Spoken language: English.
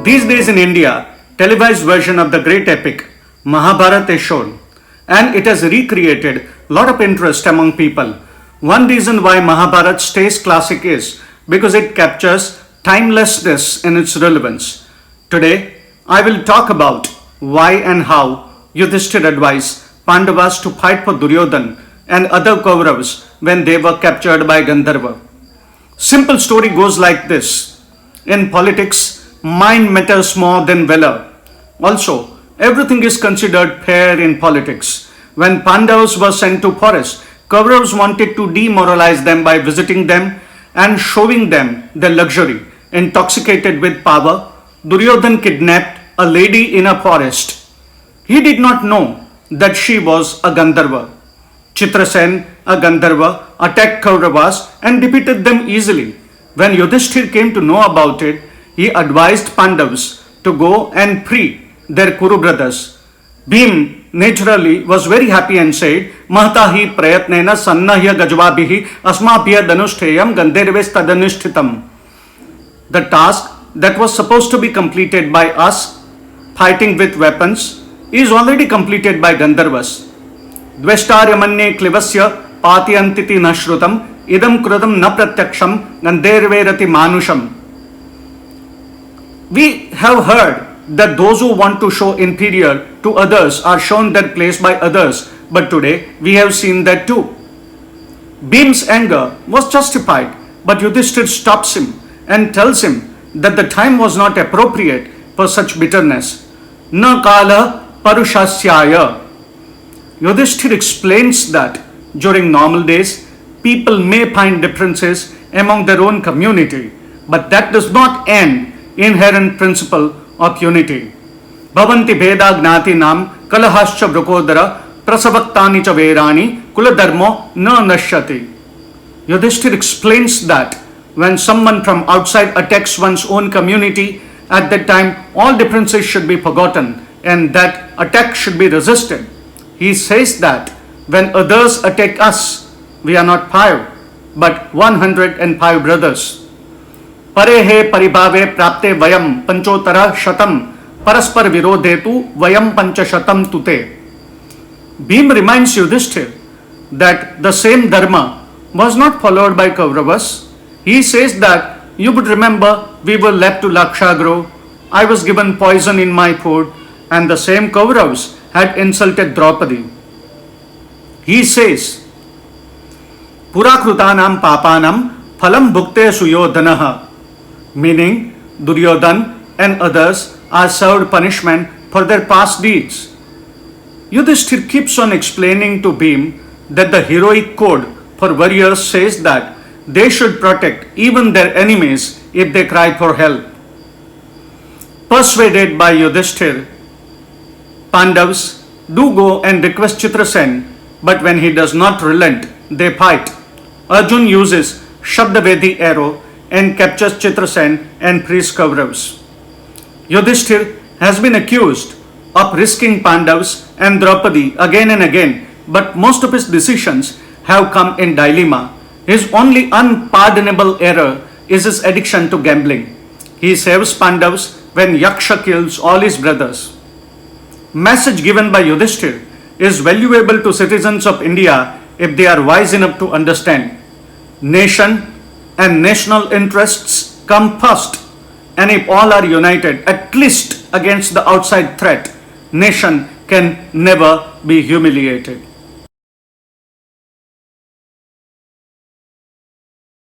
These days in India, televised version of the great epic Mahabharata is shown, and it has recreated a lot of interest among people. One reason why Mahabharata stays classic is because it captures timelessness in its relevance. Today, I will talk about why and how Yudhishthir advised Pandavas to fight for Duryodhan and other Kauravas when they were captured by Gandharva. Simple story goes like this. In politics, mind matters more than valor. Also, everything is considered fair in politics. When Pandavas were sent to forest, Kauravas wanted to demoralize them by visiting them and showing them their luxury. Intoxicated with power, Duryodhan kidnapped a lady in a forest. He did not know that she was a Gandharva. Chitrasen, a Gandharva, attacked Kauravas and defeated them easily. When Yudhishthir came to know about it, he advised Pandavas to go and free their Kuru brothers. Bhim naturally was very happy and said, Mahatahi prayatnena sannahya gajvabihi asmabhya danushteyam ganderves tadanishtitam. The task that was supposed to be completed by us, fighting with weapons, is already completed by Gandharvas. Dveshtaryamanye klivasya patiyantiti nashrutam idam krudam na pratyaksham ganderverati manusham. We have heard that those who want to show inferior to others are shown their place by others, but today we have seen that too. Bhim's anger was justified, but Yudhishthir stops him and tells him that the time was not appropriate for such bitterness. Na kala parushasyaya. Yudhishthir explains that during normal days, people may find differences among their own community, but that does not end inherent principle of unity. Bhavanti Veda Gnati Nam Kalahascha Vrukodara Prasavaktani cha Verani Kuladharmo na Nashyati. Yudhishthir explains that when someone from outside attacks one's own community, at that time all differences should be forgotten and that attack should be resisted. He says that when others attack us, we are not 5, but 105 brothers. Parehe paribhave prapte vayam panchotara shatam paraspar virodhetu vayam panchashatam tute. Bhim reminds Yudhishthir that the same dharma was not followed by Kauravas. He says that you would remember we were left to Lakshagro, I was given poison in my food, and the same Kauravas had insulted Draupadi. He says, Purakrutanam papanam phalam bhukte suyodhanaha, meaning Duryodhan and others are served punishment for their past deeds. Yudhishthir keeps on explaining to Bhim that the heroic code for warriors says that they should protect even their enemies if they cry for help. Persuaded by Yudhishthir, Pandavas do go and request Chitrasen, but when he does not relent, they fight. Arjun uses Shabdavedi arrow and captures Chitrasen and frees Kauravas. Yudhishthir has been accused of risking Pandavas and Draupadi again and again, but most of his decisions have come in dilemma. His only unpardonable error is his addiction to gambling. He saves Pandavas when Yaksha kills all his brothers. Message given by Yudhishthir is valuable to citizens of India if they are wise enough to understand. Nation and national interests come first, and if all are united, at least against the outside threat, nation can never be humiliated.